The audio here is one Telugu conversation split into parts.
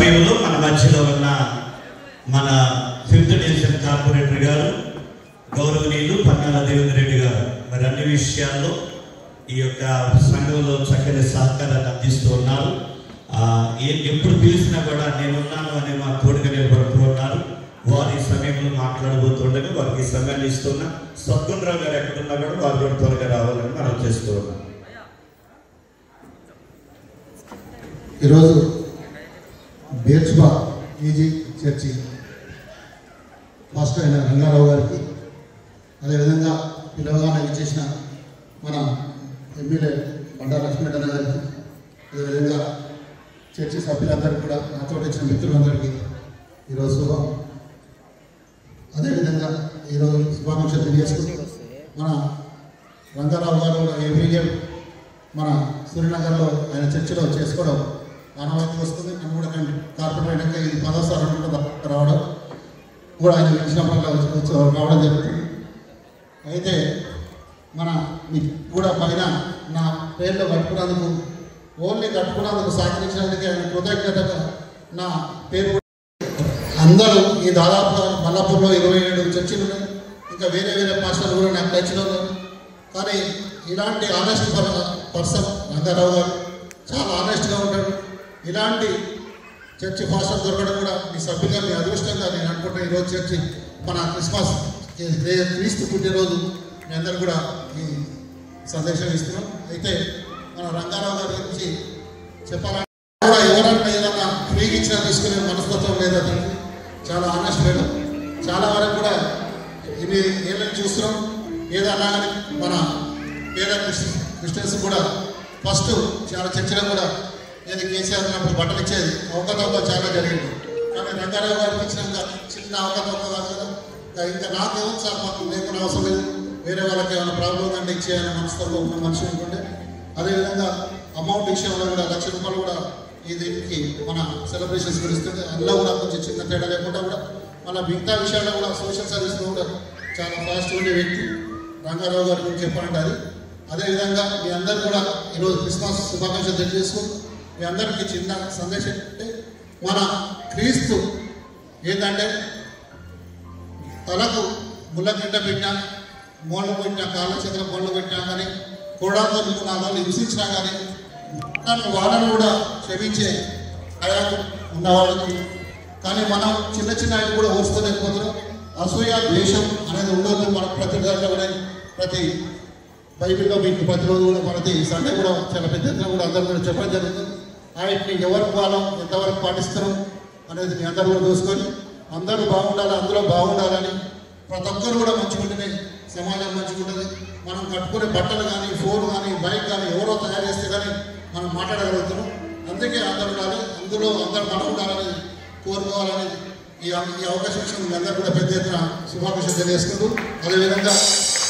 సమయంలో మన మధ్యలో ఉన్న మన 5th డివిజన్ కార్పొరేటర్ గారు గౌరవనీయులు పన్నాల దేవేంద్ర రెడ్డి గారు మరి అన్ని విషయాల్లో ఈ యొక్క సంఘంలో చక్కని సహకారాన్ని అందిస్తూ ఉన్నారు. ఎప్పుడు పిలిచినా కూడా నేనున్నాను అనే మా తోడుగా నిలబడుతూ ఉన్నారు. వారు ఈ సమయంలో మాట్లాడబోతుండగా వారికి సమయాన్ని ఇస్తున్నా. సద్గుణరావు గారు ఎక్కడున్నా కూడా వారు కూడా త్వరగా రావాలని మనం చేస్తూ ఉన్నాం. ఈరోజు బేర్చుబా ఈజీ చర్చి ఫాస్ట్ అయిన రంగారావు గారికి, అదేవిధంగా పిలవగానే ఇచ్చేసిన మన ఎమ్మెల్యే బండా లక్ష్మీనారాయణ గారికి, అదేవిధంగా చర్చి సభ్యులందరికీ కూడా నాతో వచ్చిన మిత్రులందరికీ ఈరోజు శుభం. అదేవిధంగా ఈరోజు శుభాకాంక్షలు తెలియజేసుకుంటూ మన రంగారావు గారు ఎవ్రీ ఇయర్ మన సూర్యనగర్లో ఆయన చర్చిలో చేసుకోవడం ఆనవాయితీ వస్తుంది. నన్ను కూడా కార్పొరేటర్ అయినాక ఇది 10వ సారి రావడం కూడా ఆయన పిలిచినప్పుడు రావడం జరుగుతుంది. అయితే మన మీకు కూడా పైన నా పేర్లో కట్టుకున్నందుకు, ఓన్లీ కట్టుకున్నందుకు సహకరించినందుకు ఆయన కృతజ్ఞతగా నా పేరు అందరూ ఈ దాదాపు మల్లాపూర్లో 27 చర్చిలు ఉన్నాయి. ఇంకా వేరే వేరే పాస్టర్లు కూడా నాకు టచ్లో ఉన్నారు. కానీ ఇలాంటి ఆనెస్ట్ పర్సన్ రంగారావు గారు చాలా ఆనెస్ట్గా ఉంటాడు. ఇలాంటి చర్చి పాస్టర్ దొరకడం కూడా మీ సభ్యులుగా మీ అదృష్టంగా నేను అనుకుంటున్నాను. ఈరోజు చర్చి మన క్రిస్మస్ క్రీస్తు పుట్టినరోజు మీ అందరూ కూడా ఈ సందేశం ఇస్తున్నాం. అయితే మన రంగారావు గారి గురించి చెప్పాలంటే కూడా ఎవరన్నా ఏదన్నా ఫ్రీకి ఇచ్చినా తీసుకునే మనస్తత్వం లేదు. అతనికి చాలా ఆనెస్ట్ లేదు. చాలా వరకు కూడా ఇవి ఏమైనా చూస్తున్నాం. ఏదన్నా కానీ మన పేద క్రిస్టియన్స్ కూడా ఫస్ట్ చాలా చర్చలో కూడా ఏది కేసీఆర్ ఉన్నప్పుడు బట్టలు ఇచ్చేది అవకతవక చాలా జరిగింది. కానీ రంగారావు గారికి ఇచ్చినాక చిన్న అవకతవక కాదు కదా. ఇంకా నాకేమో సార్ మాకు లేకుండా అవసరం లేదు, వేరే వాళ్ళకి ఏమైనా ప్రాబ్లం ఉందంటే ఇచ్చేయాలని మనస్తత్వం ఉన్న మనిషి అనుకుంటే. అదేవిధంగా అమౌంట్ విషయంలో కూడా 1,00,000 రూపాయలు కూడా ఈ దీనికి మన సెలబ్రేషన్స్ పిలుస్తుంది. అందులో కూడా కొంచెం చిన్న తేడా లేకుండా కూడా మన మిగతా విషయాల్లో కూడా సోషల్ సర్వీస్లో కూడా చాలా ఫాస్ట్ ఉండే వ్యక్తి రంగారావు గారి గురించి చెప్పాలంటే అది. అదేవిధంగా మీ అందరూ కూడా ఈరోజు క్రిస్మస్ శుభాకాంక్షలు తెలియజేసుకుని మీ అందరికీ చిన్న సందేశం అంటే మన క్రీస్తు ఏంటంటే తలకు ముళ్ళ పెట్టినా, మోళ్ళు పెట్టినా, కాళ్ళ చేతుల మోళ్ళు పెట్టినా కానీ, కోడాతో 4 రోజులు హింసించినా కానీ వాళ్ళను కూడా క్షమించే అయాలు ఉన్నవాళ్ళకి. కానీ మనం చిన్న చిన్న ఆయన కూడా ఓర్చుకోలేకపోతున్నాం. అసూయ ద్వేషం అనేది ఉండదు. మనకు ప్రతి దాంట్లో కూడా ప్రతి బైబిల్లో మీకు ప్రతిరోజు కూడా ప్రతి సండే కూడా చాలా పెద్ద ఎత్తున కూడా అందరూ కూడా చెప్పడం జరుగుతుంది. వాటిని ఎవరు వాళ్ళం ఎంతవరకు పాటిస్తారు అనేది మీ అందరూ కూడా చూసుకొని అందరూ బాగుండాలి, అందులో బాగుండాలని ప్రతి ఒక్కరు కూడా మంచిగా ఉంటేనే సమాజం మంచిగా ఉంటుంది. మనం కట్టుకునే బట్టలు కానీ, ఫోన్ కానీ, బైక్ కానీ ఎవరో తయారు చేస్తే కానీ మనం మాట్లాడగలుగుతున్నాం. అందుకే అందరూ ఉండాలి, అందులో అందరూ మనం ఉండాలని కోరుకోవాలని ఈ అవకాశం ఇచ్చిన మీ అందరూ కూడా పెద్ద ఎత్తున శుభాకాంక్షలు తెలియజేసుకుంటూ, అదేవిధంగా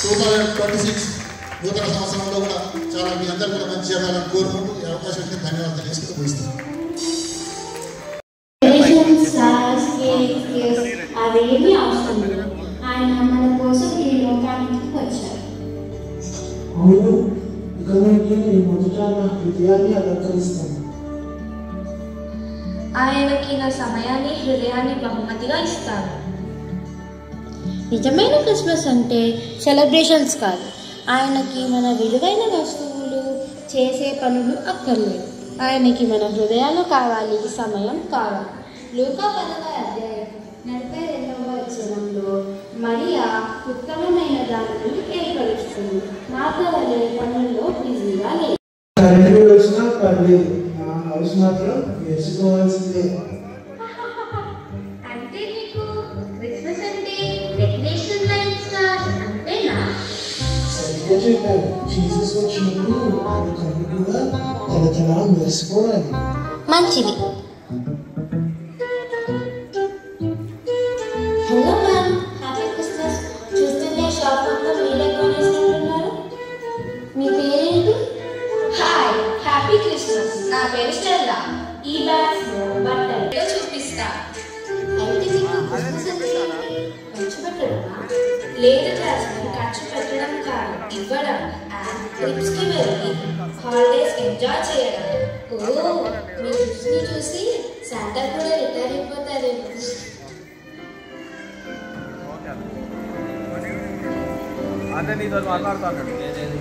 2026 నూతన సంవత్సరంలో కూడా చాలా మీ అందరూ కూడా మంచి జరగాలని కోరుకుంటూ ఈ అవకాశానికి ధన్యవాదాలు తెలియజేస్తూ ముగిస్తాను. అవేమీ అవసరం లేదు. ఆయన మన కోసం ఈ లోకానికి వచ్చారు. అవును, ఇక నేను మొదట నా హృదయాన్ని అలంకరిస్తాను. ఆయనకి నా సమయాన్ని, హృదయాన్ని బహుమతిగా ఇస్తాను. నిజమైన క్రిస్మస్ అంటే సెలబ్రేషన్స్ కాదు, ఆయనకి మన విలువైన వస్తువులు, చేసే పనులు అక్కర్లేదు. ఆయనకి మన హృదయాలు కావాలి, సమయం కావాలి. లూకా 10వ అధ్యాయం 42వ వచనంలో మరియా ఉత్తమమైన దానిని ఏర్పరుస్తుంది. నాతో వలె పనుల్లో బిజీగా లేదు. కరెంటు వచ్చినా పర్లేదు, నా హౌస్ మాత్రం వేసుకోవాల్సిందే. అంటే నీకు క్రిస్మస్ అంటే డెకరేషన్ లైట్స్ అంతేనా? సరిగ్గా చెప్పారు. జీసస్ వచ్చినప్పుడు ఆయన కన్ను కూడా తల మెరిసిపోవాలి. మంచిది. Hello ma'am, happy Christmas. చూస్తుంటే షాప్ అంతా మీరే కొనేస్తున్నారు. మీ పేరేంటి? Hi, happy Christmas. నా పేరు స్టెల్లా. ఈ బ్యాగ్స్ బట్టలు చూపిస్తా. అయితే మీకు క్రిస్మస్ అంటే ఖర్చు పెట్టడమా? లేదు జాస్మిన్, ఖర్చు పెట్టడం కాదు, ఇవ్వడం. ట్రిప్స్ కి వెళ్ళి హాలిడేస్ ఎంజాయ్ చేయడం. ఓ, మీ చూసి శాంటా కూడా రిటైర్ అయిపోతారేమో.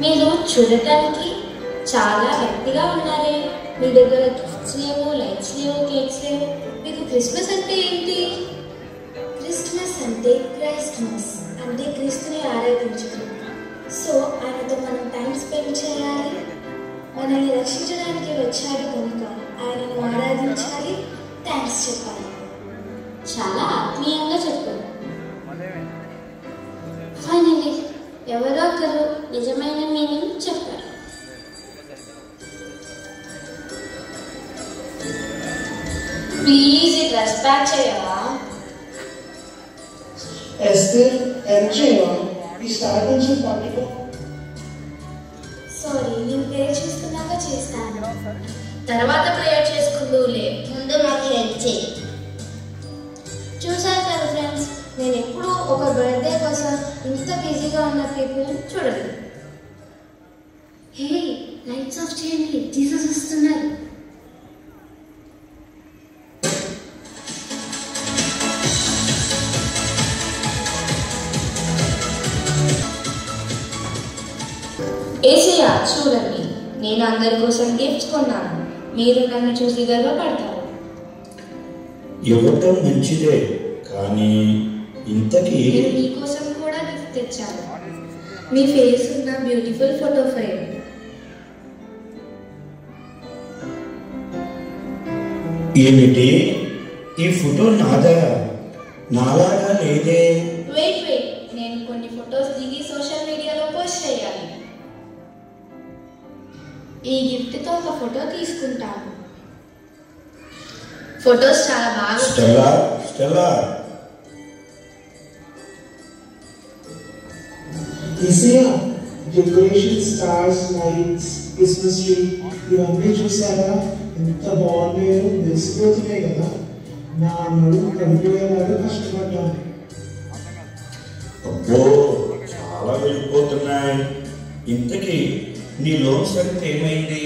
మీరు చూడటానికి చాలా గట్టిగా ఉన్నారే. మీ దగ్గర గిఫ్ట్స్ లేవు, లైట్స్ లేవు, కేక్స్ లేవు. మీకు క్రిస్మస్ అంటే ఏంటి? క్రిస్మస్ అంటే క్రైస్ట్మస్ అంటే క్రీస్తుని ఆరాధించడం. సో ఆయనతో మనం టైం స్పెండ్ చేయాలి. మనల్ని రక్షించడానికి వచ్చాడు కనుక ఆయనను ఆరాధించాలి, థ్యాంక్స్ చెప్పాలి. చాలా ఆత్మీయంగా చెప్పారు. ఫైనల్లీ ఎవరో ఒకరు నిజమైన మీనింగ్ చెప్పారు. ప్లీజ్ ఈ డ్రెస్ ప్యాక్ చేయవా? ఎస్తర్ హెల్ప్ చేయవా? ఈ స్టార్ట్ నుంచి పట్టుకో. సారీ, నేను ప్రేయర్ చేసుకున్నాక చేస్తాను. తర్వాత ప్రేయర్ చేసుకుందులే, ముందు నాకు హెల్ప్ చేయి. చూసారు కదా ఫ్రెండ్స్, నేను ఎప్పుడూ ఒక బర్త్డే కోసం ఇంత బిజీగా ఉన్న పీపుల్ చూడలేదు. హే, లైట్స్ ఆఫ్ చేయండి, జీసస్ వస్తున్నారు. ఏసయ్యా చూడండి, నేను అందరి కోసం గిఫ్ట్స్ కొన్నాను. మీరు నన్ను చూసి గర్వపడతారు. ఇవ్వటం మంచిదే, కానీ ఇంతకీ నేను మీకోసం కూడా గిఫ్ట్ తెచ్చాను. మీ ఫేస్ ఉన్న బ్యూటిఫుల్ ఫోటో ఫ్రేమ్. ఏమిటి? ఈ ఫోటో నాదా? నాలాగా లేదే. వెయిట్ వెయిట్, నేను కొన్ని ఫొటోస్ దిగి సోషల్ మీడియాలో పోస్ట్ చేయాలి. ఈ గిఫ్ట్తో ఒక ఫోటో తీసుకుంటాను. ఫొటోస్ చాలా బాగా స్టెల్లా, స్టెల్లా, ఈసీయా decoration, stars, lights, Christmas tree ఇవన్నీ చూసారా? ఎంత బాగున్నాయో, మెరిసిపోతున్నాయి కదా. నా నడుము కనిపోయేలాగా కష్టపడ్డాను. అబ్బో చాలా వెళ్ళిపోతున్నాయి. ఇంతకీ నీ లోన్ సంగతి ఏమైంది?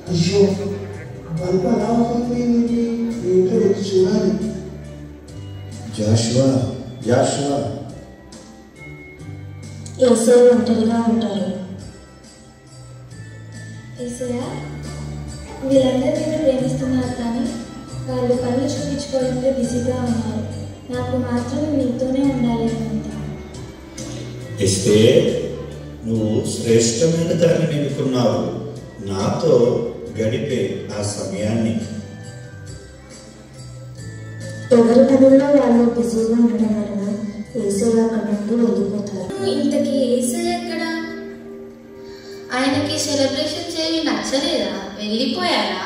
అయ్యో, బల్బ్ అలా అవుతుంది, ఏంటో వెళ్ళి చూడాలి. జాషువా, జాషువా, యేసయ్య ఒంటరిగా ఉంటారు. యేసయ్య, వీళ్ళందరూ నేను ప్రేమిస్తున్నారు, కానీ వాళ్ళు పనులు చూపించుకోవడంలో బిజీగా ఉన్నారు. నాకు మాత్రం నీతోనే ఉండాలి అంతే. ఇస్తే నువ్వు శ్రేష్టమైన దాన్ని ఎన్నుకున్నావు. నాతో గడిపే ఆ సమయాన్ని. ఎవరి పనుల్లో వాళ్ళు బిజీగా ఉండడం వలన యేసయ్య అక్కడి నుండి వెళ్ళిపోతారు. ఇంతకీ యేసయ్య ఎక్కడ? ఆయనకి సెలబ్రేషన్ చేయవి నచ్చలేదా? వెళ్ళిపోయారా?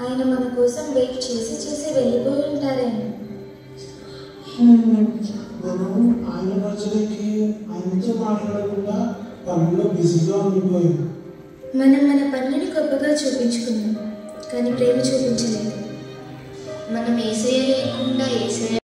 ఆయన మన కోసం వెయిట్ చేసి చేసి వెళ్ళిపోయి ఉంటారేమో. మనం ఆయన బర్త్డేకి ఆయనతో మాట్లాడకుండా పనుల్లో బిజీగా ఉండిపోయాం. మనం మన పనులని గొప్పగా చూపించుకున్నాం, కానీ ప్రేమ చూపించలేదు. మనం ఏసయ్య లేకుండా ఏసయ్య